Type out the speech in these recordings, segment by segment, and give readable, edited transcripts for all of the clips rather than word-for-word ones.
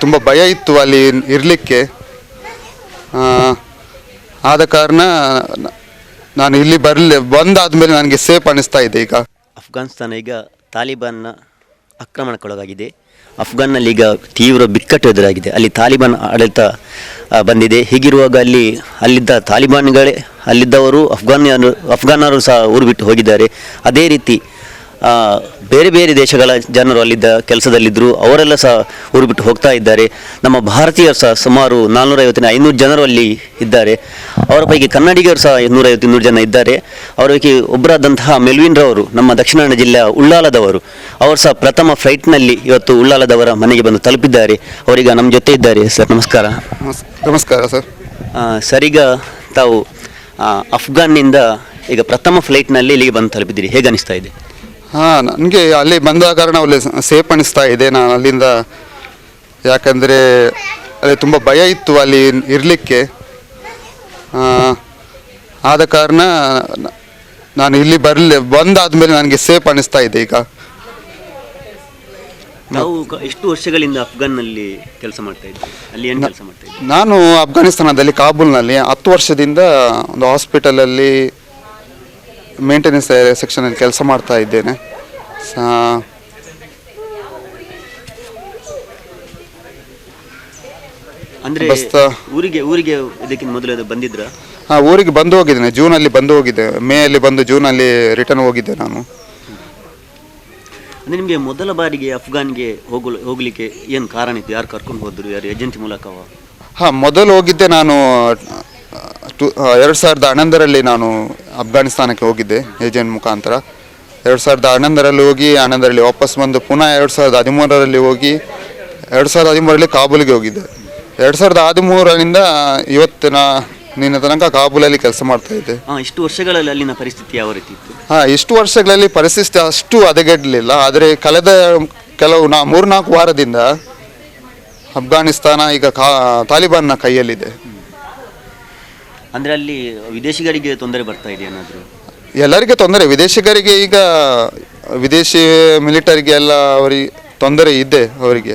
ತುಂಬ ಭಯ ಇತ್ತು ಅಲ್ಲಿ ಇರಲಿಕ್ಕೆ. ಆದ ಕಾರಣ ನಾನು ಇಲ್ಲಿ ಬಂದಾದಮೇಲೆ ನನಗೆ ಸೇಫ್ ಅನಿಸ್ತಾ ಇದೆ. ಈಗ ಅಫ್ಘಾನಿಸ್ತಾನ ಈಗ ತಾಲಿಬಾನ್ನ ಆಕ್ರಮಣಕ್ಕೊಳಗಾಗಿದೆ. ಅಫ್ಘಾನ್ನಲ್ಲಿ ಈಗ ತೀವ್ರ ಬಿಕ್ಕಟ್ಟು ಎದುರಾಗಿದೆ. ಅಲ್ಲಿ ತಾಲಿಬಾನ್ ಆಡಳಿತ ಬಂದಿದೆ. ಹೀಗಿರುವಾಗ ಅಲ್ಲಿದ್ದ ತಾಲಿಬಾನ್ಗಳೇ ಅಲ್ಲಿದ್ದವರು ಅಫ್ಘಾನರು ಸಹ ಊರು ಬಿಟ್ಟು ಹೋಗಿದ್ದಾರೆ. ಅದೇ ರೀತಿ ಬೇರೆ ಬೇರೆ ದೇಶಗಳ ಜನರು ಅಲ್ಲಿದ್ದ ಕೆಲಸದಲ್ಲಿದ್ದರು, ಅವರೆಲ್ಲ ಸಹ ಊರು ಬಿಟ್ಟು ಹೋಗ್ತಾ ಇದ್ದಾರೆ. ನಮ್ಮ ಭಾರತೀಯರು ಸಹ ಸುಮಾರು 450-500 ಜನರು ಅಲ್ಲಿ ಇದ್ದಾರೆ. ಅವರ ಪೈಕಿ ಕನ್ನಡಿಗರು ಸಹ 150-200 ಜನ ಇದ್ದಾರೆ. ಅವರ ಪೈಕಿ ಒಬ್ಬರಾದಂತಹ ಮೆಲ್ವಿನ್ ರವರು ನಮ್ಮ ದಕ್ಷಿಣ ಕನ್ನಡ ಜಿಲ್ಲೆಯ ಉಳ್ಳಾಲದವರು. ಅವರು ಸಹ ಪ್ರಥಮ ಫ್ಲೈಟ್ನಲ್ಲಿ ಇವತ್ತು ಉಳ್ಳಾಲದವರ ಮನೆಗೆ ಬಂದು ತಲುಪಿದ್ದಾರೆ. ಅವರೀಗ ನಮ್ಮ ಜೊತೆ ಇದ್ದಾರೆ. ಸರ್ ನಮಸ್ಕಾರ. ನಮಸ್ಕಾರ ಸರ್. ಸರ್, ಈಗ ತಾವು ಅಫ್ಘಾನ್ನಿಂದ ಈಗ ಪ್ರಥಮ ಫ್ಲೈಟ್ನಲ್ಲಿ ಇಲ್ಲಿಗೆ ಬಂದು ತಲುಪಿದ್ದೀರಿ, ಹೇಗೆ ಅನಿಸ್ತಾ ಇದೆ? ನನಗೆ ಅಲ್ಲಿ ಬಂದ ಕಾರಣ ಅಲ್ಲಿ ಸೇಫ್ ಅನಿಸ್ತಾ ಇದೆ. ನಾನು ಅಲ್ಲಿಂದ ಯಾಕಂದರೆ ಅಲ್ಲಿ ತುಂಬ ಭಯ ಇತ್ತು ಅಲ್ಲಿ ಇರಲಿಕ್ಕೆ. ಆದ ಕಾರಣ ನಾನು ಇಲ್ಲಿ ಬಂದಾದಮೇಲೆ ನನಗೆ ಸೇಫ್ ಅನಿಸ್ತಾ ಇದೆ. ಈಗ ನಾವು ಎಷ್ಟು ವರ್ಷಗಳಿಂದ ಅಫ್ಘಾನ್ನಲ್ಲಿ ಕೆಲಸ ಮಾಡ್ತಾ ಇದ್ದೀವಿ? ಅಲ್ಲಿ ಏನು ಕೆಲಸ ಮಾಡ್ತಾ ಇದ್ದೀವಿ? ನಾನು ಅಫ್ಘಾನಿಸ್ತಾನದಲ್ಲಿ ಕಾಬೂಲ್ನಲ್ಲಿ 10 ವರ್ಷದಿಂದ ಒಂದು ಹಾಸ್ಪಿಟಲಲ್ಲಿ ಮೇಂಟೆನೆನ್ಸ್ ಸೆಕ್ಷನಲ್ಲಿ ಕೆಲಸ ಮಾಡ್ತಾ ಇದ್ದೇನೆ. ಅಂದರೆ ಊರಿಗೆ ಇದಕ್ಕಿಂತ ಮೊದಲು ಬಂದಿದ್ರಾ? ಊರಿಗೆ ಬಂದು ಹೋಗಿದ್ದೇನೆ. ಜೂನಲ್ಲಿ ಬಂದು ಹೋಗಿದ್ದೆ. ಮೇಯಲ್ಲಿ ಬಂದು ಜೂನಲ್ಲಿ ರಿಟರ್ನ್ ಹೋಗಿದ್ದೆ ನಾನು. ಅಂದರೆ ನಿಮಗೆ ಮೊದಲ ಬಾರಿಗೆ ಅಫ್ಘಾನ್ಗೆ ಹೋಗಲಿಕ್ಕೆ ಏನು ಕಾರಣ ಇತ್ತು? ಯಾರು ಕರ್ಕೊಂಡು ಹೋದ್ರು? ಯಾರು ಏಜೆನ್ಸಿ ಮೂಲಕವ? ಮೊದಲು ಹೋಗಿದ್ದೆ ನಾನು 2011ರಲ್ಲಿ ನಾನು ಅಫ್ಘಾನಿಸ್ತಾನಕ್ಕೆ ಹೋಗಿದ್ದೆ ಏಜೆಂಟ್ ಮುಖಾಂತರ. 2011ರಲ್ಲಿ ಹೋಗಿ 11ರಲ್ಲಿ ವಾಪಸ್ ಬಂದು ಪುನಃ 2013ರಲ್ಲಿ ಹೋಗಿ 2013ರಲ್ಲಿ ಕಾಬೂಲಿಗೆ ಹೋಗಿದ್ದೆ. 2013ರಿಂದ ನಿನ್ನ ತನಕ ಕಾಬೂಲಲ್ಲಿ ಕೆಲಸ ಮಾಡ್ತಾ ಇದ್ದೆ. ಇಷ್ಟು ವರ್ಷಗಳಲ್ಲಿ ಅಲ್ಲಿನ ಪರಿಸ್ಥಿತಿ ಯಾವ ರೀತಿ ಇತ್ತು? ಇಷ್ಟು ವರ್ಷಗಳಲ್ಲಿ ಪರಿಸ್ಥಿತಿ ಅಷ್ಟು ಹದಗೆಡಲಿಲ್ಲ. ಆದರೆ ಕಳೆದ ಕೆಲವು 3-4 ವಾರದಿಂದ ಅಫ್ಘಾನಿಸ್ತಾನ ಈಗ ತಾಲಿಬಾನ್ನ ಕೈಯಲ್ಲಿದೆ. ಅಂದರೆ ಅಲ್ಲಿ ವಿದೇಶಿಗರಿಗೆ ತೊಂದರೆ ಬರ್ತಾ ಇದೆ ಏನಾದರೂ? ಎಲ್ಲರಿಗೆ ತೊಂದರೆ. ವಿದೇಶಿಗರಿಗೆ ಈಗ ವಿದೇಶಿ ಮಿಲಿಟರಿಗೆ ಎಲ್ಲ ಅವರಿಗೆ ತೊಂದರೆ ಇದೆ. ಅವರಿಗೆ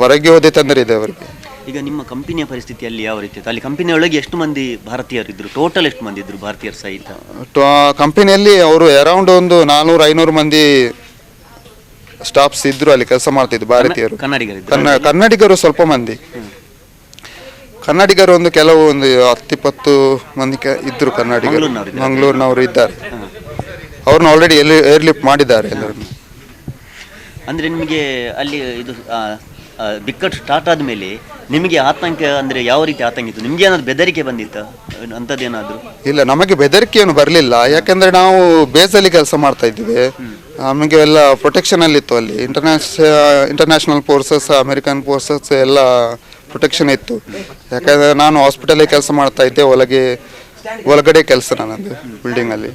ಹೊರಗೆ ಹೋದೆ ತೊಂದರೆ ಇದೆ ಅವರಿಗೆ. ಈಗ ನಿಮ್ಮ ಕಂಪನಿಯ ಪರಿಸ್ಥಿತಿಯಲ್ಲಿ ಯಾವ ರೀತಿ ಇತ್ತು? ಅಲ್ಲಿ ಕಂಪನಿಯೊಳಗೆ ಎಷ್ಟು ಮಂದಿ ಭಾರತೀಯರು ಇದ್ದರು? ಟೋಟಲ್ ಎಷ್ಟು ಮಂದಿ ಇದ್ದರು ಭಾರತೀಯರು ಸಹಿತ? ಕಂಪನಿಯಲ್ಲಿ ಅವರು ಅರೌಂಡ್ ಒಂದು 400-500 ಮಂದಿ ಸ್ಟಾಫ್ಸ್ ಇದ್ರು. ಅಲ್ಲಿ ಕೆಲಸ ಮಾಡ್ತಿದ್ರು ಭಾರತೀಯರು. ಕನ್ನಡಿಗರು ಸ್ವಲ್ಪ ಮಂದಿ. ಕನ್ನಡಿಗರು ಕೆಲವು 10-20 ಮಂದಿ ಇದ್ರು ಕನ್ನಡಿಗರು. ಮಂಗಳೂರಿನವರು ಇದ್ದಾರೆ. ಅವ್ರನ್ನ ಆಲ್ರೆಡಿ ಏರ್ಲಿಫ್ಟ್ ಮಾಡಿದ್ದಾರೆ ಎಲ್ಲರನ್ನು. ಅಂದರೆ ನಿಮಗೆ ಅಲ್ಲಿ ಇದು ಬಿಕ್ಕಟ್ಟು ಸ್ಟಾರ್ಟ್ ಆದಮೇಲೆ ನಿಮಗೆ ಆತಂಕ ಅಂದರೆ ಯಾವ ರೀತಿ ಆತಂಕ ಇತ್ತು? ನಿಮಗೆ ಏನಾದ್ರು ಬೆದರಿಕೆ ಬಂದಿತ್ತಾ ಅಂಥದ್ದೇನಾದರೂ? ಇಲ್ಲ, ನಮಗೆ ಬೆದರಿಕೆ ಏನು ಬರಲಿಲ್ಲ. ಯಾಕೆಂದರೆ ನಾವು ಬೇಸಲ್ಲಿ ಕೆಲಸ ಮಾಡ್ತಾ ಇದ್ದೀವಿ. ನಮಗೆ ಎಲ್ಲ ಪ್ರೊಟೆಕ್ಷನಲ್ಲಿತ್ತು. ಅಲ್ಲಿ ಇಂಟರ್ನ್ಯಾಷನಲ್ ಫೋರ್ಸಸ್, ಅಮೆರಿಕನ್ ಫೋರ್ಸಸ್ ಎಲ್ಲ ಪ್ರೊಟೆಕ್ಷನ್ ಇತ್ತು. ಯಾಕಂದರೆ ನಾನು ಹಾಸ್ಪಿಟಲಲ್ಲಿ ಕೆಲಸ ಮಾಡ್ತಾ ಇದ್ದೆ. ಒಳಗಡೆ ಕೆಲಸ ನನ್ನದು ಬಿಲ್ಡಿಂಗಲ್ಲಿ.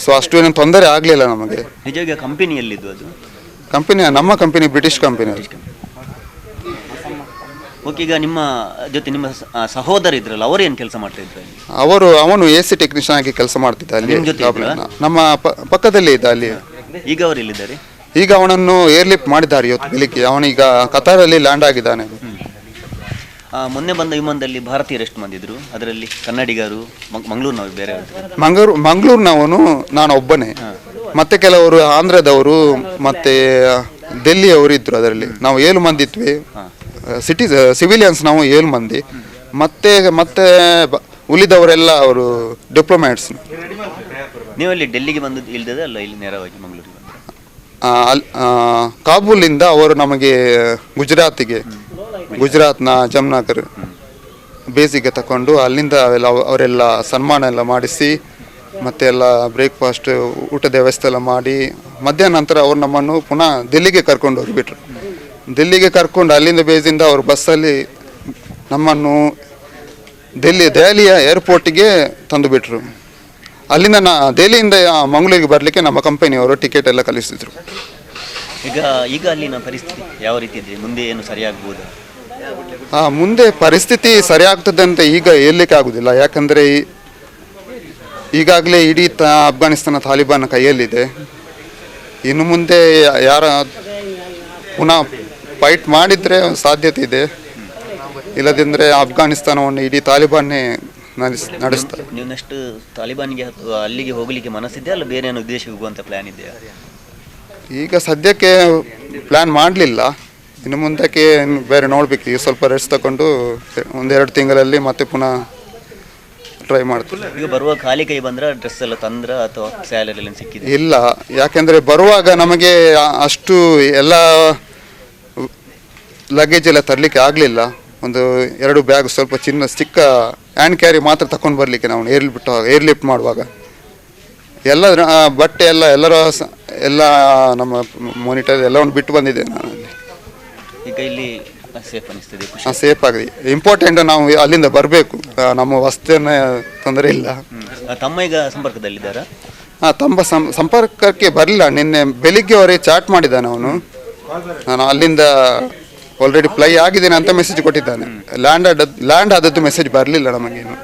ಸೊ ಅಷ್ಟು ಏನು ತೊಂದರೆ ಆಗಲಿಲ್ಲ ನಮಗೆ. ನಿಜವಾಗಿ ಕಂಪನಿಯಲ್ಲಿದ್ದು ಅದು? ನಮ್ಮ ಕಂಪನಿ ಬ್ರಿಟಿಷ್ ಕಂಪನಿ. ಓಕೆ, ಈಗ ನಿಮ್ಮ ಜೊತೆ ನಿಮ್ಮ ಸಹೋದರ ಇದ್ರಲ್ಲ, ಅವರು ಏನು ಕೆಲಸ ಮಾಡ್ತಾ ಇದ್ರು? ಅವನು AC ಟೆಕ್ನಿಷಿಯನ್ ಆಗಿ ಕೆಲಸ ಮಾಡ್ತಿದ್ದ ಅಲ್ಲಿ. ನಮ್ಮ ಪಕ್ಕದಲ್ಲೇ ಇದ್ದ ಅಲ್ಲಿ. ಈಗ ಅವರು ಎಲ್ಲಿದ್ದಾರೆ? ಈಗ ಅವನನ್ನು ಏರ್ಲಿಫ್ಟ್ ಮಾಡಿದ್ದಾರೆ ಇವತ್ತು ಬೆಳಿಗ್ಗೆ. ಅವನೀಗ ಕತಾರಲ್ಲಿ ಲ್ಯಾಂಡ್ ಆಗಿದ್ದಾನೆ. ಮೊನ್ನೆ ಬಂದ ವಿಮಾನದಲ್ಲಿ ಭಾರತೀಯರು ಎಷ್ಟು ಮಂದಿ ಇದ್ರು? ಅದರಲ್ಲಿ ಕನ್ನಡಿಗರು, ಮಂಗಳೂರಿನವರು ಬೇರೆ? ಮಂಗಳೂರಿನವನು ನಾನು ಒಬ್ಬನೇ. ಮತ್ತೆ ಕೆಲವರು ಆಂಧ್ರದವರು ಮತ್ತೆ ಡೆಲ್ಲಿಯವರು ಇದ್ರು. ಅದರಲ್ಲಿ ನಾವು 7 ಮಂದಿ ಇದ್ವಿ. ಸಿವಿಲಿಯನ್ಸ್ ನಾವು 7 ಮಂದಿ. ಮತ್ತೆ ಉಳಿದವರೆಲ್ಲ ಅವರು ಡಿಪ್ಲೊಮ್ಯಾಟ್ಸ್. ನೀವು ಅಲ್ಲಿ ಡೆಲ್ಲಿಗೆ ಬಂದು ಇಲ್ದದೆ ಅಲ್ಲ, ಇಲ್ಲಿ ನೇರವಾಗಿ ಮಂಗಳೂರಿಗೆ? ಕಾಬೂಲಿಂದ ಅವರು ನಮಗೆ ಗುಜರಾತ್ನ ಜಮ್ನಗರ್ ಬೇಸಿಗೆ ತಗೊಂಡು ಅಲ್ಲಿಂದ ಅವರೆಲ್ಲ ಸನ್ಮಾನ ಎಲ್ಲ ಮಾಡಿಸಿ ಮತ್ತೆ ಎಲ್ಲ ಬ್ರೇಕ್ಫಾಸ್ಟ್ ಊಟದ ವ್ಯವಸ್ಥೆ ಎಲ್ಲ ಮಾಡಿ ಮಧ್ಯಾಹ್ನ ನಂತರ ಅವ್ರು ನಮ್ಮನ್ನು ಪುನಃ ದಿಲ್ಲಿಗೆ ಕರ್ಕೊಂಡು ಹೋಗಿಬಿಟ್ರು. ದಿಲ್ಲಿಗೆ ಕರ್ಕೊಂಡು ಅಲ್ಲಿಂದ ಬೇಸಿಂದ ಅವರು ಬಸ್ಸಲ್ಲಿ ನಮ್ಮನ್ನು ದೆಹಲಿಯ ಏರ್ಪೋರ್ಟಿಗೆ ತಂದು ಬಿಟ್ರು. ಅಲ್ಲಿಂದ ದೆಹಲಿಯಿಂದ ಮಂಗಳೂರಿಗೆ ಬರಲಿಕ್ಕೆ ನಮ್ಮ ಕಂಪನಿಯವರು ಟಿಕೆಟ್ ಎಲ್ಲ ಕಳಿಸಿದ್ರು. ಈಗ ಅಲ್ಲಿನ ಪರಿಸ್ಥಿತಿ ಯಾವ ರೀತಿ ಇದೆ? ಮುಂದೆ ಏನು ಸರಿಯಾಗ್ಬೋದು? ಮುಂದೆ ಪರಿಸ್ಥಿತಿ ಸರಿಯಾಗ್ತದೆ ಅಂತ ಈಗ ಹೇಳಲಿಕ್ಕೆ ಆಗೋದಿಲ್ಲ. ಯಾಕಂದರೆ ಈಗಾಗಲೇ ಇಡೀ ಅಫ್ಘಾನಿಸ್ತಾನ ತಾಲಿಬಾನ್ ಕೈಯಲ್ಲಿದೆ. ಇನ್ನು ಮುಂದೆ ಪುನಃ ಫೈಟ್ ಮಾಡಿದರೆ ಸಾಧ್ಯತೆ ಇದೆ, ಇಲ್ಲದಿದ್ದರೆ ಅಫ್ಘಾನಿಸ್ತಾನವನ್ನು ಇಡೀ ತಾಲಿಬಾನ್ನೇ ನಡೆಸ್ತಾರೆ. ನೀವು ನೆಕ್ಸ್ಟ್ ತಾಲಿಬಾನ್ಗೆ ಅಲ್ಲಿಗೆ ಹೋಗಲಿಕ್ಕೆ ಮನಸ್ಸಿದೆಯಾ ಅಲ್ಲ ಬೇರೆ ಏನೋ ವಿದೇಶಕ್ಕೆ ಹೋಗುವಂಥ ಪ್ಲ್ಯಾನ್ ಇದೆಯಾ? ಈಗ ಸದ್ಯಕ್ಕೆ ಪ್ಲ್ಯಾನ್ ಮಾಡಲಿಲ್ಲ, ಇನ್ನು ಮುಂದಕ್ಕೆ ಬೇರೆ ನೋಡಬೇಕು. ಈಗ ಸ್ವಲ್ಪ ರೆಸ್ಟ್ ತಗೊಂಡು 1-2 ತಿಂಗಳಲ್ಲಿ ಮತ್ತೆ ಪುನಃ ಟ್ರೈ ಮಾಡ್ತೀವಿ. ಈಗ ಬರುವ ಖಾಲಿ ಕೈ ಬಂದ್ರೆ ಡ್ರೆಸ್ ಎಲ್ಲ ತಂದ್ರ ಅಥವಾ ಸ್ಯಾಲರಿ ಎಲ್ಲ ಸಿಕ್ಕಿದೆ? ಇಲ್ಲ, ಯಾಕೆಂದರೆ ಬರುವಾಗ ನಮಗೆ ಅಷ್ಟು ಎಲ್ಲ ಲಗೇಜ್ ಎಲ್ಲ ತರಲಿಕ್ಕೆ ಆಗಲಿಲ್ಲ. 1-2 ಬ್ಯಾಗ್ ಸ್ವಲ್ಪ ಚಿಕ್ಕ ಹ್ಯಾಂಡ್ ಕ್ಯಾರಿ ಮಾತ್ರ ತಗೊಂಡು ಬರಲಿಕ್ಕೆ ನಾವು ಏರ್ ಲಿಫ್ಟ್ ಮಾಡುವಾಗ ಎಲ್ಲ ಬಟ್ಟೆ ಎಲ್ಲ ನಮ್ಮ ಮಾನಿಟರ್ ಎಲ್ಲವನ್ನು ಬಿಟ್ಟು ಬಂದಿದೆ ನಾನು. ಈಗ ಇಲ್ಲಿ ಸೇಫ್ ಅನಿಸ್ತದೆ? ಸೇಫ್ ಆಗಿದೆ. ಇಂಪಾರ್ಟೆಂಟ್ ನಾವು ಅಲ್ಲಿಂದ ಬರಬೇಕು, ನಮ್ಮ ವಸ್ತುವಿನ ತೊಂದರೆ ಇಲ್ಲ. ತಮ್ಮ ಈಗ ಸಂಪರ್ಕದಲ್ಲಿದ್ದಾರಾ? ತಮ್ಮ ಸಂಪರ್ಕಕ್ಕೆ ಬರಲಿಲ್ಲ. ನಿನ್ನೆ ಬೆಳಿಗ್ಗೆವರೆಗೆ ಚಾಟ್ ಮಾಡಿದ್ದಾನೆ ಅವನು. ನಾನು ಅಲ್ಲಿಂದ ಆಲ್ರೆಡಿ ಫ್ಲೈ ಆಗಿದ್ದೇನೆ ಅಂತ ಮೆಸೇಜ್ ಕೊಟ್ಟಿದ್ದಾನೆ. ಲ್ಯಾಂಡ್ ಆದದ್ದು ಮೆಸೇಜ್ ಬರಲಿಲ್ಲ ನಮಗೇನು.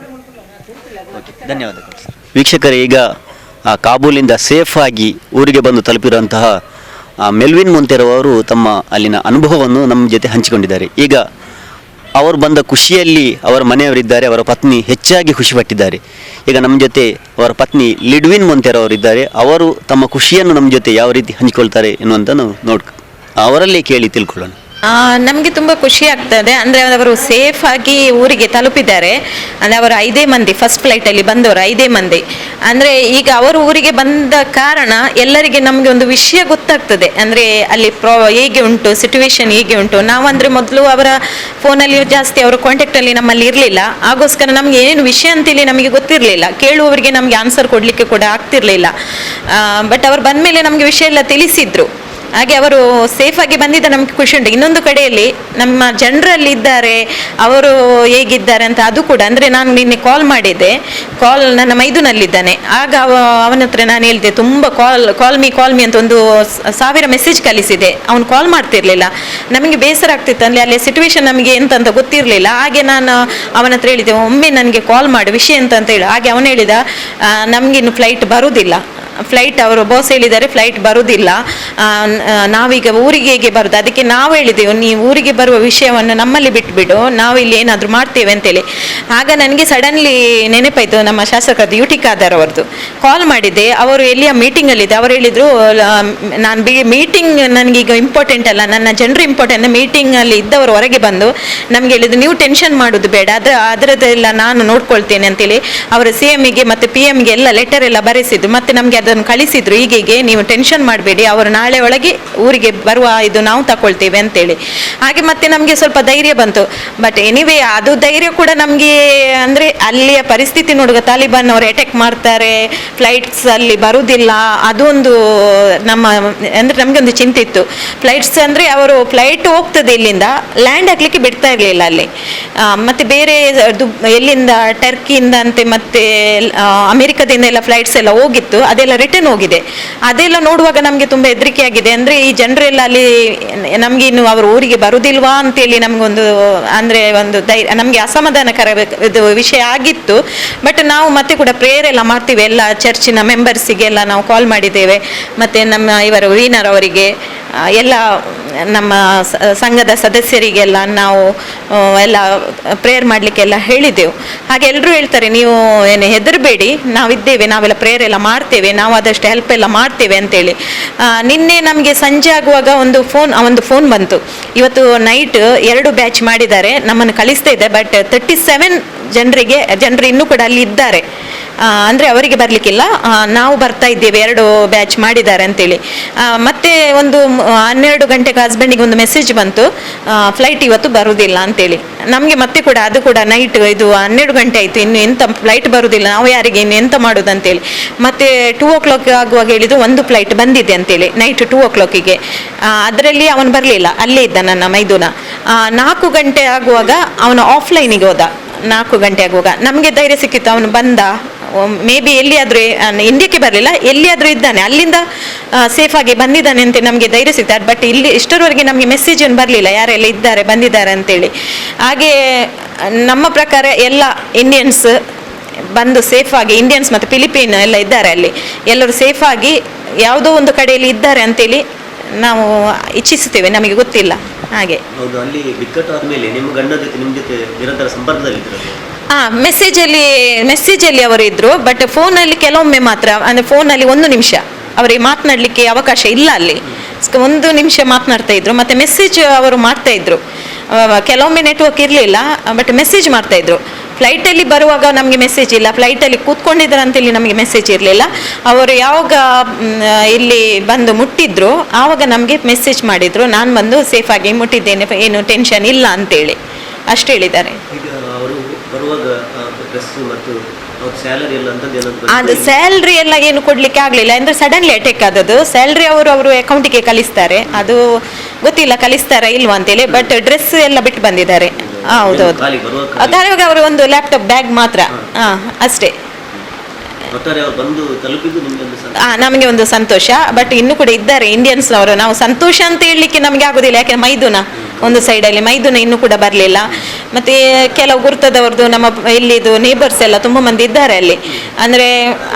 ಧನ್ಯವಾದಗಳು ವೀಕ್ಷಕರೇ. ಈಗ ಕಾಬೂಲಿಂದ ಸೇಫ್ ಆಗಿ ಊರಿಗೆ ಬಂದು ತಲುಪಿರುವಂತಹ ಮೆಲ್ವಿನ್ ಮೊಂತೆರೊ ಅವರು ತಮ್ಮ ಅಲ್ಲಿನ ಅನುಭವವನ್ನು ನಮ್ಮ ಜೊತೆ ಹಂಚಿಕೊಂಡಿದ್ದಾರೆ. ಈಗ ಅವರು ಬಂದ ಖುಷಿಯಲ್ಲಿ ಅವರ ಮನೆಯವರಿದ್ದಾರೆ, ಅವರ ಪತ್ನಿ ಹೆಚ್ಚಾಗಿ ಖುಷಿಪಟ್ಟಿದ್ದಾರೆ. ಈಗ ನಮ್ಮ ಜೊತೆ ಅವರ ಪತ್ನಿ ಲಿಡ್ವಿನ್ ಮೊಂತೆರೊ ಅವರಿದ್ದಾರೆ. ಅವರು ತಮ್ಮ ಖುಷಿಯನ್ನು ನಮ್ಮ ಜೊತೆ ಯಾವ ರೀತಿ ಹಂಚಿಕೊಳ್ತಾರೆ ಎನ್ನುವಂತ ನಾವು ಅವರಲ್ಲೇ ಕೇಳಿ ತಿಳ್ಕೊಳ್ಳೋಣ. ನಮಗೆ ತುಂಬ ಖುಷಿ ಆಗ್ತದೆ. ಅಂದರೆ ಅವರು ಸೇಫ್ ಆಗಿ ಊರಿಗೆ ತಲುಪಿದ್ದಾರೆ. ಅಂದರೆ ಅವರು 5 ಮಂದಿ ಫಸ್ಟ್ ಫ್ಲೈಟಲ್ಲಿ ಬಂದವರು 5 ಮಂದಿ. ಅಂದರೆ ಈಗ ಅವರು ಊರಿಗೆ ಬಂದ ಕಾರಣ ಎಲ್ಲರಿಗೆ ನಮಗೆ ಒಂದು ವಿಷಯ ಗೊತ್ತಾಗ್ತದೆ. ಅಂದರೆ ಅಲ್ಲಿ ಹೇಗೆ ಉಂಟು ಸಿಚುವೇಶನ್, ಹೇಗೆ ಉಂಟು. ನಾವಂದರೆ ಮೊದಲು ಅವರ ಫೋನಲ್ಲಿ ಜಾಸ್ತಿ ಅವರ ಕಾಂಟ್ಯಾಕ್ಟಲ್ಲಿ ನಮ್ಮಲ್ಲಿ ಇರಲಿಲ್ಲ. ಆಗೋಸ್ಕರ ನಮಗೆ ಏನು ವಿಷಯ ಅಂತೇಳಿ ನಮಗೆ ಗೊತ್ತಿರಲಿಲ್ಲ. ಕೇಳುವವರಿಗೆ ನಮಗೆ ಆನ್ಸರ್ ಕೊಡಲಿಕ್ಕೆ ಕೂಡ ಆಗ್ತಿರಲಿಲ್ಲ. ಬಟ್ ಅವರು ಬಂದ ಮೇಲೆ ನಮಗೆ ವಿಷಯ ಎಲ್ಲ ತಿಳಿಸಿದ್ರು. ಹಾಗೆ ಅವರು ಸೇಫಾಗಿ ಬಂದಿದ್ದ ನಮಗೆ ಖುಷಿ ಉಂಟು. ಇನ್ನೊಂದು ಕಡೆಯಲ್ಲಿ ನಮ್ಮ ಜನರಲ್ಲಿ ಇದ್ದಾರೆ, ಅವರು ಹೇಗಿದ್ದಾರೆ ಅಂತ ಅದು ಕೂಡ. ಅಂದರೆ ನಾನು ನಿನ್ನೆ ಕಾಲ್ ಮಾಡಿದ್ದೆ, ನನ್ನ ಮೈದುನಲ್ಲಿದ್ದಾನೆ. ಆಗ ಅವನ ಹತ್ರ ನಾನು ಹೇಳಿದೆ, ತುಂಬ ಕಾಲ್ ಮೀ ಅಂತ 1000 ಮೆಸೇಜ್ ಕಳಿಸಿದೆ. ಅವನು ಕಾಲ್ ಮಾಡ್ತಿರ್ಲಿಲ್ಲ. ನಮಗೆ ಬೇಸರ ಆಗ್ತಿತ್ತು. ಅಂದರೆ ಅಲ್ಲಿ ಸಿಚುವೇಶನ್ ನಮಗೆ ಎಂತ ಗೊತ್ತಿರಲಿಲ್ಲ. ಹಾಗೆ ನಾನು ಅವನ ಹತ್ರ ಹೇಳಿದೆ, ಒಮ್ಮೆ ನನಗೆ ಕಾಲ್ ಮಾಡಿ ವಿಷಯ ಅಂತ ಹೇಳಿ. ಹಾಗೆ ಅವನು ಹೇಳಿದ, ನಮಗಿನ್ನು ಫ್ಲೈಟ್ ಬರುವುದಿಲ್ಲ, ಅವರು ಬಾಸ್ ಹೇಳಿದ್ದಾರೆ ಫ್ಲೈಟ್ ಬರುವುದಿಲ್ಲ, ನಾವೀಗ ಊರಿಗೆ ಹೇಗೆ ಬರೋದು. ಅದಕ್ಕೆ ನಾವು ಹೇಳಿದೆವು, ನೀವು ಊರಿಗೆ ಬರುವ ವಿಷಯವನ್ನು ನಮ್ಮಲ್ಲಿ ಬಿಟ್ಬಿಡು, ನಾವು ಇಲ್ಲಿ ಏನಾದರೂ ಮಾಡ್ತೇವೆ ಅಂತೇಳಿ. ಆಗ ನನಗೆ ಸಡನ್ಲಿ ನೆನಪಾಯಿತು ನಮ್ಮ ಶಾಸಕರದ್ದು UT ಖಾದರ್ ಅವರದ್ದು. ಕಾಲ್ ಮಾಡಿದ್ದೆ, ಅವರು ಎಲ್ಲಿಯ ಮೀಟಿಂಗಲ್ಲಿದ್ದೆ. ಅವರು ಹೇಳಿದರು, ನಾನು ಮೀಟಿಂಗ್ ನನಗೀಗ ಇಂಪಾರ್ಟೆಂಟ್ ಅಲ್ಲ, ನನ್ನ ಜನರು ಇಂಪಾರ್ಟೆಂಟ್. ಮೀಟಿಂಗಲ್ಲಿ ಇದ್ದವರು ಹೊರಗೆ ಬಂದು ನಮಗೆ ಹೇಳಿದ್ರು, ನೀವು ಟೆನ್ಷನ್ ಮಾಡೋದು ಬೇಡ, ಅದರದ್ದೆಲ್ಲ ನಾನು ನೋಡ್ಕೊಳ್ತೇನೆ ಅಂತೇಳಿ ಅವರು CMಗೆ ಮತ್ತು PMಗೆ ಎಲ್ಲ ಲೆಟರ್ ಎಲ್ಲ ಬರೆಸಿದ್ರು. ಮತ್ತು ನಮಗೆ ಅದನ್ನು ಕಳಿಸಿದ್ರು, ಹೀಗೆ ನೀವು ಟೆನ್ಷನ್ ಮಾಡಬೇಡಿ, ಅವರು ನಾಳೆ ಒಳಗೆ ಊರಿಗೆ ಬರುವ ಇದು ನಾವು ತಗೊಳ್ತೇವೆ ಅಂತೇಳಿ. ಹಾಗೆ ಮತ್ತೆ ನಮಗೆ ಸ್ವಲ್ಪ ಧೈರ್ಯ ಬಂತು. ಬಟ್ ಎನಿವೇ ಅದು ಧೈರ್ಯ ಕೂಡ ನಮಗೆ ಅಂದರೆ ಅಲ್ಲಿಯ ಪರಿಸ್ಥಿತಿ ನೋಡುವ, ತಾಲಿಬಾನ್ ಅವರು ಅಟ್ಯಾಕ್ ಮಾಡ್ತಾರೆ, ಫ್ಲೈಟ್ಸ್ ಅಲ್ಲಿ ಬರುವುದಿಲ್ಲ, ಅದೊಂದು ನಮ್ಮ ಅಂದರೆ ನಮಗೆ ಒಂದು ಚಿಂತೆ ಇತ್ತು. ಫ್ಲೈಟ್ಸ್ ಅಂದರೆ ಅವರು ಫ್ಲೈಟ್ ಹೋಗ್ತದೆ ಇಲ್ಲಿಂದ, ಲ್ಯಾಂಡ್ ಹಾಕ್ಲಿಕ್ಕೆ ಬಿಡ್ತಾ ಇರಲಿಲ್ಲ ಅಲ್ಲಿ. ಮತ್ತು ಬೇರೆ ಎಲ್ಲಿಂದ ಟರ್ಕಿಯಿಂದ ಅಂತೆ ಮತ್ತು ಅಮೆರಿಕದಿಂದ ಎಲ್ಲ ಫ್ಲೈಟ್ಸ್ ಎಲ್ಲ ಹೋಗಿತ್ತು, ಅದೆಲ್ಲ ರಿಟರ್ನ್ ಹೋಗಿದೆ. ಅದೆಲ್ಲ ನೋಡುವಾಗ ನಮಗೆ ತುಂಬ ಹೆದರಿಕೆ ಆಗಿದೆ. ಅಂದರೆ ಈ ಜನರೆಲ್ಲ ಅಲ್ಲಿ ನಮಗೆ ಇನ್ನು ಅವರು ಊರಿಗೆ ಬರುವುದಿಲ್ವಾ ಅಂತೇಳಿ ನಮಗೊಂದು ಅಂದರೆ ಒಂದು ನಮಗೆ ಅಸಮಾಧಾನಕರ ಇದು ವಿಷಯ ಆಗಿತ್ತು. ಬಟ್ ನಾವು ಮತ್ತೆ ಕೂಡ ಪ್ರೇಯರ್ ಎಲ್ಲ ಮಾಡ್ತೀವಿ, ಎಲ್ಲ ಚರ್ಚಿನ ಮೆಂಬರ್ಸಿಗೆಲ್ಲ ನಾವು ಕಾಲ್ ಮಾಡಿದ್ದೇವೆ. ಮತ್ತು ನಮ್ಮ ಇವರು ವೀನರ್ ಅವರಿಗೆ ಎಲ್ಲ ನಮ್ಮ ಸಂಘದ ಸದಸ್ಯರಿಗೆಲ್ಲ ನಾವು ಎಲ್ಲ ಪ್ರೇಯರ್ ಮಾಡಲಿಕ್ಕೆಲ್ಲ ಹೇಳಿದ್ದೆವು. ಹಾಗೆ ಎಲ್ಲರೂ ಹೇಳ್ತಾರೆ, ನೀವು ಏನು ಹೆದರಬೇಡಿ, ನಾವಿದ್ದೇವೆ, ನಾವೆಲ್ಲ ಪ್ರೇಯರ್ ಎಲ್ಲ ಮಾಡ್ತೇವೆ, ನಾವು ಆದಷ್ಟು ಹೆಲ್ಪ್ ಎಲ್ಲ ಮಾಡ್ತೇವೆ ಅಂತೇಳಿ. ನಿನ್ನೆ ನಮಗೆ ಸಂಜೆ ಆಗುವಾಗ ಒಂದು ಫೋನ್ ಬಂತು. ಇವತ್ತು ನೈಟ್ 2 ಬ್ಯಾಚ್ ಮಾಡಿದ್ದಾರೆ, ನಮ್ಮನ್ನು ಕಳಿಸ್ತಾ ಇದೆ. ಬಟ್ 37 ಜನರು ಇನ್ನೂ ಕೂಡ ಅಲ್ಲಿ ಇದ್ದಾರೆ. ಅಂದರೆ ಅವರಿಗೆ ಬರಲಿಕ್ಕಿಲ್ಲ, ನಾವು ಬರ್ತಾ ಇದ್ದೇವೆ, 2 ಬ್ಯಾಚ್ ಮಾಡಿದ್ದಾರೆ ಅಂತೇಳಿ. ಮತ್ತೆ ಒಂದು 12 ಗಂಟೆಗೆ ಹಸ್ಬೆಂಡಿಗೆ ಒಂದು ಮೆಸೇಜ್ ಬಂತು, ಫ್ಲೈಟ್ ಇವತ್ತು ಬರುವುದಿಲ್ಲ ಅಂತೇಳಿ. ನಮಗೆ ಮತ್ತೆ ಕೂಡ ಅದು ಕೂಡ ನೈಟ್ ಇದು 12 ಗಂಟೆ ಆಯಿತು, ಇನ್ನು ಎಂತ ಫ್ಲೈಟ್ ಬರುವುದಿಲ್ಲ, ನಾವು ಯಾರಿಗೆ ಇನ್ನು ಎಂತ ಮಾಡೋದು ಅಂತೇಳಿ. ಮತ್ತು 2 o'clock ಆಗುವಾಗ ಹೇಳಿದ್ರು ಒಂದು ಫ್ಲೈಟ್ ಬಂದಿದೆ ಅಂತೇಳಿ, ನೈಟ್ 2 o'clockಗೆ. ಅದರಲ್ಲಿ ಅವನು ಬರಲಿಲ್ಲ, ಅಲ್ಲೇ ಇದ್ದ ನನ್ನ ಮೈದುನ. 4 ಗಂಟೆ ಆಗುವಾಗ ಅವನು ಆಫ್ಲೈನಿಗೆ ಹೋದ. 4 ಗಂಟೆ ಆಗುವಾಗ ನಮಗೆ ಧೈರ್ಯ ಸಿಕ್ಕಿತ್ತು, ಅವನು ಬಂದ, ಮೇ ಬಿ ಎಲ್ಲಿಯಾದರೂ ಇಂಡಿಯಾಕ್ಕೆ ಬರಲಿಲ್ಲ, ಎಲ್ಲಿಯಾದರೂ ಇದ್ದಾನೆ, ಅಲ್ಲಿಂದ ಸೇಫಾಗಿ ಬಂದಿದ್ದಾನೆ ಅಂತ ನಮಗೆ ಧೈರ್ಯ ಸಿಗ್ತದೆ. ಬಟ್ ಇಲ್ಲಿ ಇಷ್ಟರವರೆಗೆ ನಮಗೆ ಮೆಸೇಜ್ ಏನು ಬರಲಿಲ್ಲ, ಯಾರೆಲ್ಲ ಇದ್ದಾರೆ ಬಂದಿದ್ದಾರೆ ಅಂತೇಳಿ. ಹಾಗೆ ನಮ್ಮ ಪ್ರಕಾರ ಎಲ್ಲ ಇಂಡಿಯನ್ಸ್ ಬಂದು ಸೇಫಾಗಿ, ಇಂಡಿಯನ್ಸ್ ಮತ್ತು ಫಿಲಿಪೀನ್ ಎಲ್ಲ ಇದ್ದಾರೆ ಅಲ್ಲಿ, ಎಲ್ಲರೂ ಸೇಫಾಗಿ ಯಾವುದೋ ಒಂದು ಕಡೆಯಲ್ಲಿ ಇದ್ದಾರೆ ಅಂತೇಳಿ ನಾವು ಇಚ್ಛಿಸುತ್ತೇವೆ, ನಮಗೆ ಗೊತ್ತಿಲ್ಲ. ಹಾಗೆ. ಹೌದು, ಅಲ್ಲಿ ಬಿಕ್ಕಟ್ಟು ಆದಮೇಲೆ ನಿಮ್ಮ ಗಂಡನ ಜೊತೆ ನಿಮ್ಮ ಜೊತೆ ನಿರಂತರ ಸಂಪರ್ಕದಲ್ಲಿದ್ದರು? ಮೆಸೇಜಲ್ಲಿ ಅವರು ಇದ್ದರು, ಬಟ್ ಫೋನಲ್ಲಿ ಕೆಲವೊಮ್ಮೆ ಮಾತ್ರ, ಅಂದರೆ ಫೋನಲ್ಲಿ 1 ನಿಮಿಷ ಅವರಿಗೆ ಮಾತನಾಡಲಿಕ್ಕೆ ಅವಕಾಶ ಇಲ್ಲ ಅಲ್ಲಿ, 1 ನಿಮಿಷ ಮಾತನಾಡ್ತಾ ಇದ್ರು. ಮತ್ತು ಮೆಸೇಜ್ ಅವರು ಮಾಡ್ತಾ ಇದ್ರು, ಕೆಲವೊಮ್ಮೆ ನೆಟ್ವರ್ಕ್ ಇರಲಿಲ್ಲ, ಬಟ್ ಮೆಸೇಜ್ ಮಾಡ್ತಾ ಇದ್ರು. ಫ್ಲೈಟಲ್ಲಿ ಬರುವಾಗ ನಮಗೆ ಮೆಸೇಜ್ ಇಲ್ಲ, ಫ್ಲೈಟಲ್ಲಿ ಕೂತ್ಕೊಂಡಿದ್ದಾರೆ ಅಂತೇಳಿ ನಮಗೆ ಮೆಸೇಜ್ ಇರಲಿಲ್ಲ. ಅವರು ಯಾವಾಗ ಇಲ್ಲಿ ಬಂದು ಮುಟ್ಟಿದ್ರು ಆವಾಗ ನಮಗೆ ಮೆಸೇಜ್ ಮಾಡಿದರು, ನಾನು ಬಂದು ಸೇಫಾಗಿ ಮುಟ್ಟಿದ್ದೇನೆ, ಏನು ಟೆನ್ಷನ್ ಇಲ್ಲ ಅಂತೇಳಿ ಅಷ್ಟು ಹೇಳಿದ್ದಾರೆ. ಈಗ ಅವರು ಬರುವಾಗ ಡ್ರೆಸ್ ಮತ್ತು ಸ್ಯಾಲರಿ ಎಲ್ಲ ಅದು ಸ್ಯಾಲ್ರಿ ಎಲ್ಲ ಏನು ಕೊಡಲಿಕ್ಕೆ ಆಗಲಿಲ್ಲ, ಅಂದರೆ ಸಡನ್ಲಿ ಅಟ್ಯಾಕ್ ಆದದ್ದು. ಸ್ಯಾಲ್ರಿ ಅವರು ಅಕೌಂಟಿಗೆ ಕಳಿಸ್ತಾರೆ, ಅದು ಗೊತ್ತಿಲ್ಲ ಕಳಿಸ್ತಾರಾ ಇಲ್ವಾ ಅಂತೇಳಿ, ಬಟ್ ಡ್ರೆಸ್ ಎಲ್ಲ ಬಿಟ್ಟು ಬಂದಿದ್ದಾರೆ. ಹೌದೌದು, ಅದಾವಾಗ ಅವರು ಒಂದು ಲ್ಯಾಪ್ಟಾಪ್ ಬ್ಯಾಗ್ ಮಾತ್ರ, ಅಷ್ಟೇ. ನಮಗೆ ಒಂದು ಸಂತೋಷ, ಬಟ್ ಇನ್ನೂ ಕೂಡ ಇದ್ದಾರೆ ಇಂಡಿಯನ್ಸ್ ಅವರು. ನಾವು ಸಂತೋಷ ಅಂತ ಹೇಳಲಿಕ್ಕೆ ನಮಗೆ ಆಗೋದಿಲ್ಲ, ಯಾಕೆ ಮೈದುನ ಒಂದು ಸೈಡಲ್ಲಿ ಮೈದುನ ಇನ್ನೂ ಕೂಡ ಬರಲಿಲ್ಲ. ಮತ್ತು ಕೆಲವು ಗುರ್ತದವ್ರದ್ದು ನಮ್ಮ ಇಲ್ಲಿದು ನೇಬರ್ಸ್ ಎಲ್ಲ ತುಂಬ ಮಂದಿ ಇದ್ದಾರೆ ಅಲ್ಲಿ, ಅಂದರೆ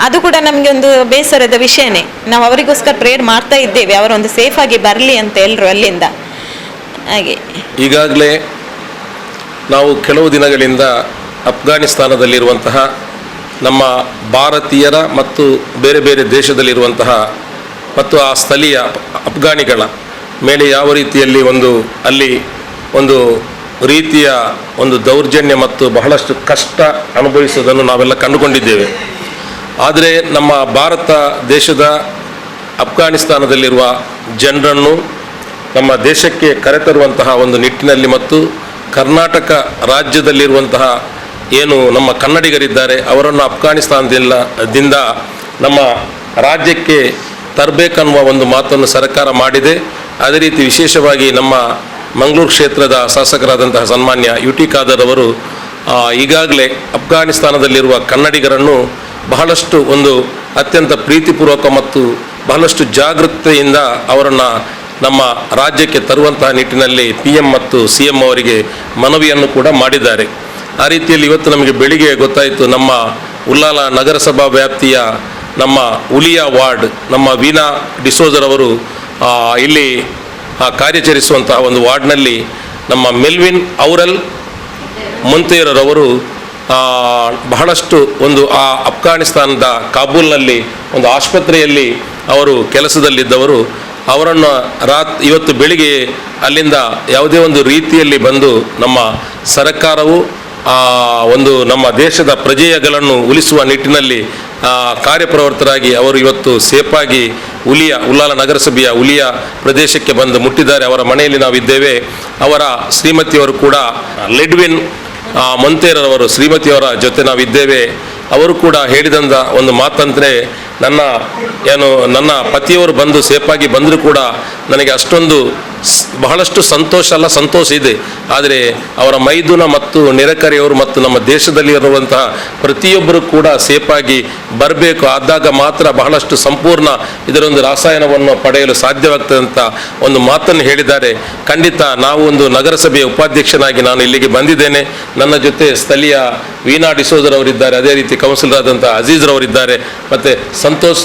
ಅದು ಕೂಡ ನಮಗೆ ಒಂದು ಬೇಸರದ ವಿಷಯನೇ. ನಾವು ಅವರಿಗೋಸ್ಕರ ಪ್ರೇಯರ್ ಮಾಡ್ತಾ ಇದ್ದೇವೆ, ಅವರೊಂದು ಸೇಫಾಗಿ ಬರಲಿ ಅಂತ ಎಲ್ಲರೂ ಅಲ್ಲಿಂದ. ಹಾಗೆ ಈಗಾಗಲೇ ನಾವು ಕೆಲವು ದಿನಗಳಿಂದ ಅಫ್ಘಾನಿಸ್ತಾನದಲ್ಲಿರುವಂತಹ ನಮ್ಮ ಭಾರತೀಯರ ಮತ್ತು ಬೇರೆ ಬೇರೆ ದೇಶದಲ್ಲಿರುವಂತಹ ಮತ್ತು ಆ ಸ್ಥಳೀಯ ಅಫ್ಘಾನಿಗಳ ಮೇಲೆ ಯಾವ ರೀತಿಯಲ್ಲಿ ಅಲ್ಲಿ ಒಂದು ರೀತಿಯ ಒಂದು ದೌರ್ಜನ್ಯ ಮತ್ತು ಬಹಳಷ್ಟು ಕಷ್ಟ ಅನುಭವಿಸುವುದನ್ನು ನಾವೆಲ್ಲ ಕಂಡುಕೊಂಡಿದ್ದೇವೆ. ಆದರೆ ನಮ್ಮ ಭಾರತ ದೇಶದ ಅಫ್ಘಾನಿಸ್ತಾನದಲ್ಲಿರುವ ಜನರನ್ನು ನಮ್ಮ ದೇಶಕ್ಕೆ ಕರೆತರುವಂತಹ ಒಂದು ನಿಟ್ಟಿನಲ್ಲಿ ಮತ್ತು ಕರ್ನಾಟಕ ರಾಜ್ಯದಲ್ಲಿರುವಂತಹ ಏನು ನಮ್ಮ ಕನ್ನಡಿಗರಿದ್ದಾರೆ ಅವರನ್ನು ಅಫ್ಘಾನಿಸ್ತಾನದಿಂದ ನಮ್ಮ ರಾಜ್ಯಕ್ಕೆ ತರಬೇಕನ್ನುವ ಒಂದು ಮಾತನ್ನು ಸರ್ಕಾರ ಮಾಡಿದೆ. ಅದೇ ರೀತಿ ವಿಶೇಷವಾಗಿ ನಮ್ಮ ಮಂಗಳೂರು ಕ್ಷೇತ್ರದ ಶಾಸಕರಾದಂತಹ ಸನ್ಮಾನ್ಯ UT ಖಾದರ್ ಅವರು ಈಗಾಗಲೇ ಅಫ್ಘಾನಿಸ್ತಾನದಲ್ಲಿರುವ ಕನ್ನಡಿಗರನ್ನು ಬಹಳಷ್ಟು ಒಂದು ಅತ್ಯಂತ ಪ್ರೀತಿಪೂರ್ವಕ ಮತ್ತು ಬಹಳಷ್ಟು ಜಾಗೃತೆಯಿಂದ ಅವರನ್ನು ನಮ್ಮ ರಾಜ್ಯಕ್ಕೆ ತರುವಂತಹ ನಿಟ್ಟಿನಲ್ಲಿ PM ಮತ್ತು CM ಅವರಿಗೆ ಮನವಿಯನ್ನು ಕೂಡ ಮಾಡಿದ್ದಾರೆ. ಆ ರೀತಿಯಲ್ಲಿ ಇವತ್ತು ನಮಗೆ ಬೆಳಿಗ್ಗೆ ಗೊತ್ತಾಯಿತು, ನಮ್ಮ ಉಲ್ಲಾಲ ನಗರಸಭಾ ವ್ಯಾಪ್ತಿಯ ನಮ್ಮ ಉಲಿಯಾ ವಾರ್ಡ್ ನಮ್ಮ ವೀಣಾ ಡಿಸೋಜರ್ ಅವರು ಇಲ್ಲಿ ಕಾರ್ಯಾಚರಿಸುವಂತಹ ಒಂದು ವಾರ್ಡ್ನಲ್ಲಿ ನಮ್ಮ ಮೆಲ್ವಿನ್ ಔರಲ್ ಮೊಂತೇರರವರು ಬಹಳಷ್ಟು ಒಂದು ಆ ಅಫ್ಘಾನಿಸ್ತಾನದ ಕಾಬೂಲ್ನಲ್ಲಿ ಒಂದು ಆಸ್ಪತ್ರೆಯಲ್ಲಿ ಅವರು ಕೆಲಸದಲ್ಲಿದ್ದವರು. ಅವರನ್ನು ಇವತ್ತು ಬೆಳಿಗ್ಗೆ ಅಲ್ಲಿಂದ ಯಾವುದೇ ಒಂದು ರೀತಿಯಲ್ಲಿ ಬಂದು ನಮ್ಮ ಸರ್ಕಾರವು ಒಂದು ನಮ್ಮ ದೇಶದ ಪ್ರಜೆಗಳನ್ನು ಉಳಿಸುವ ನಿಟ್ಟಿನಲ್ಲಿ ಕಾರ್ಯಪ್ರವೃತ್ತರಾಗಿ ಅವರು ಇವತ್ತು ಸೇಫಾಗಿ ಉಲ್ಲಾಲ ನಗರಸಭೆಯ ಉಲಿಯ ಪ್ರದೇಶಕ್ಕೆ ಬಂದು ಮುಟ್ಟಿದ್ದಾರೆ. ಅವರ ಮನೆಯಲ್ಲಿ ನಾವಿದ್ದೇವೆ. ಅವರ ಶ್ರೀಮತಿಯವರು ಕೂಡ ಲೆಡ್ವಿನ್ ಮೊಂತೇರರವರು ಶ್ರೀಮತಿಯವರ ಜೊತೆ ನಾವಿದ್ದೇವೆ. ಅವರು ಕೂಡ ಹೇಳಿದಂಥ ಒಂದು ಮಾತಂದರೆ, ನನ್ನ ಪತಿಯವರು ಬಂದು ಸೇಫಾಗಿ ಬಂದರೂ ಕೂಡ ನನಗೆ ಅಷ್ಟೊಂದು ಬಹಳಷ್ಟು ಸಂತೋಷ ಇದೆ. ಆದರೆ ಅವರ ಮೈದುನ ಮತ್ತು ನೆರೆಕರೆಯವರು ಮತ್ತು ನಮ್ಮ ದೇಶದಲ್ಲಿ ಇರುವಂತಹ ಪ್ರತಿಯೊಬ್ಬರು ಕೂಡ ಸೇಫಾಗಿ ಬರಬೇಕು. ಆದಾಗ ಮಾತ್ರ ಬಹಳಷ್ಟು ಸಂಪೂರ್ಣ ಇದರೊಂದು ರಾಸಾಯನವನ್ನು ಪಡೆಯಲು ಸಾಧ್ಯವಾಗ್ತದೆ ಅಂತ ಒಂದು ಮಾತನ್ನು ಹೇಳಿದ್ದಾರೆ. ಖಂಡಿತ ನಾವು ಒಂದು ನಗರಸಭೆಯ ಉಪಾಧ್ಯಕ್ಷನಾಗಿ ನಾನು ಇಲ್ಲಿಗೆ ಬಂದಿದ್ದೇನೆ. ನನ್ನ ಜೊತೆ ಸ್ಥಳೀಯ ವೀಣಾ ಡಿಸೋಜರ್ ಅವರಿದ್ದಾರೆ, ಅದೇ ರೀತಿ ಕೌನ್ಸಿಲರ್ ಆದಂಥ ಅಜೀಜ್ರವರಿದ್ದಾರೆ, ಮತ್ತು ಸಂತೋಷ್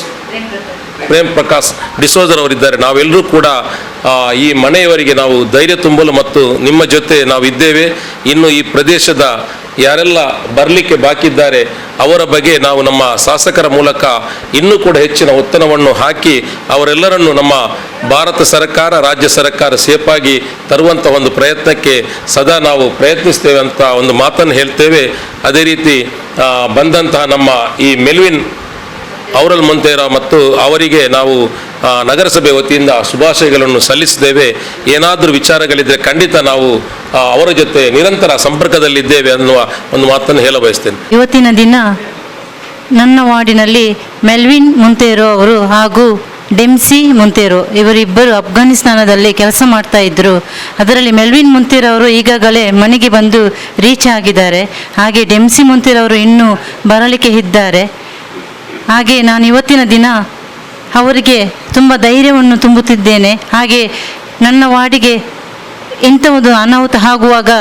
ಪ್ರೇಮ್ ಪ್ರಕಾಶ್ ಡಿಸೋಜರ್ ಅವರಿದ್ದಾರೆ. ನಾವೆಲ್ಲರೂ ಕೂಡ ಈ ಮನೆಯವರಿಗೆ ನಾವು ಧೈರ್ಯ ತುಂಬಲು ಮತ್ತು ನಿಮ್ಮ ಜೊತೆ ನಾವು ಇದ್ದೇವೆ. ಇನ್ನು ಈ ಪ್ರದೇಶದ ಯಾರೆಲ್ಲ ಬರಲಿಕ್ಕೆ ಬಾಕಿ ಇದ್ದಾರೆ ಅವರ ಬಗ್ಗೆ ನಾವು ನಮ್ಮ ಶಾಸಕರ ಮೂಲಕ ಇನ್ನೂ ಕೂಡ ಹೆಚ್ಚಿನ ಒತ್ತಡವನ್ನು ಹಾಕಿ ಅವರೆಲ್ಲರನ್ನು ನಮ್ಮ ಭಾರತ ಸರ್ಕಾರ, ರಾಜ್ಯ ಸರ್ಕಾರ ಸೇಫಾಗಿ ತರುವಂಥ ಒಂದು ಪ್ರಯತ್ನಕ್ಕೆ ಸದಾ ನಾವು ಪ್ರಯತ್ನಿಸ್ತೇವೆ ಅಂತ ಒಂದು ಮಾತನ್ನು ಹೇಳ್ತೇವೆ. ಅದೇ ರೀತಿ ಬಂದಂತಹ ನಮ್ಮ ಈ ಮೆಲ್ವಿನ್ ಔರಲ್ ಮೊಂತೇರ ಮತ್ತು ಅವರಿಗೆ ನಾವು ನಗರಸಭೆ ವತಿಯಿಂದ ಶುಭಾಶಯಗಳನ್ನು ಸಲ್ಲಿಸಿದ್ದೇವೆ. ಏನಾದರೂ ವಿಚಾರಗಳಿದ್ದರೆ ಖಂಡಿತ ನಾವು ಅವರ ಜೊತೆ ನಿರಂತರ ಸಂಪರ್ಕದಲ್ಲಿದ್ದೇವೆ ಅನ್ನುವ ಒಂದು ಮಾತನ್ನು ಹೇಳ ಬಯಸ್ತೇನೆ. ಇವತ್ತಿನ ದಿನ ನನ್ನ ವಾರ್ಡಿನಲ್ಲಿ ಮೆಲ್ವಿನ್ ಮೊಂತೇರೋ ಅವರು ಹಾಗೂ ಡೆಮ್ಸಿ ಮೊಂತೇರೋ ಇವರಿಬ್ಬರು ಅಫ್ಘಾನಿಸ್ತಾನದಲ್ಲಿ ಕೆಲಸ ಮಾಡ್ತಾ ಇದ್ದರು. ಅದರಲ್ಲಿ ಮೆಲ್ವಿನ್ ಮೊಂತೇರೋ ಅವರು ಈಗಾಗಲೇ ಮನೆಗೆ ಬಂದು ರೀಚ್ ಆಗಿದ್ದಾರೆ. ಹಾಗೆ ಡೆಮ್ಸಿ ಮೊಂತೇರೋ ಅವರು ಇನ್ನೂ ಬರಲಿಕ್ಕೆ ಇದ್ದಾರೆ. ಹಾಗೆ ನಾನು ಇವತ್ತಿನ ದಿನ ಅವರಿಗೆ ತುಂಬ ಧೈರ್ಯವನ್ನು ತುಂಬುತ್ತಿದ್ದೇನೆ. ಹಾಗೆ ನನ್ನ ವಾರ್ಡಿಗೆ ಇಂಥ ಒಂದು ಅನಾಹುತ ಆಗುವಾಗ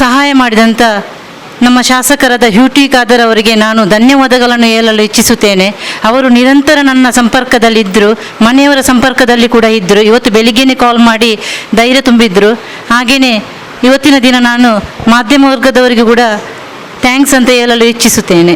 ಸಹಾಯ ಮಾಡಿದಂಥ ನಮ್ಮ ಶಾಸಕರಾದ ಹ್ಯೂಟಿ ಖಾದರ್ ಅವರಿಗೆ ನಾನು ಧನ್ಯವಾದಗಳನ್ನು ಹೇಳಲು ಇಚ್ಛಿಸುತ್ತೇನೆ. ಅವರು ನಿರಂತರ ನನ್ನ ಸಂಪರ್ಕದಲ್ಲಿದ್ದರು, ಮನೆಯವರ ಸಂಪರ್ಕದಲ್ಲಿ ಕೂಡ ಇದ್ದರು. ಇವತ್ತು ಬೆಳಿಗ್ಗೆನೇ ಕಾಲ್ ಮಾಡಿ ಧೈರ್ಯ ತುಂಬಿದ್ರು. ಹಾಗೆಯೇ ಇವತ್ತಿನ ದಿನ ನಾನು ಮಾಧ್ಯಮ ವರ್ಗದವರಿಗೂ ಕೂಡ ಥ್ಯಾಂಕ್ಸ್ ಅಂತ ಹೇಳಲು ಇಚ್ಛಿಸುತ್ತೇನೆ.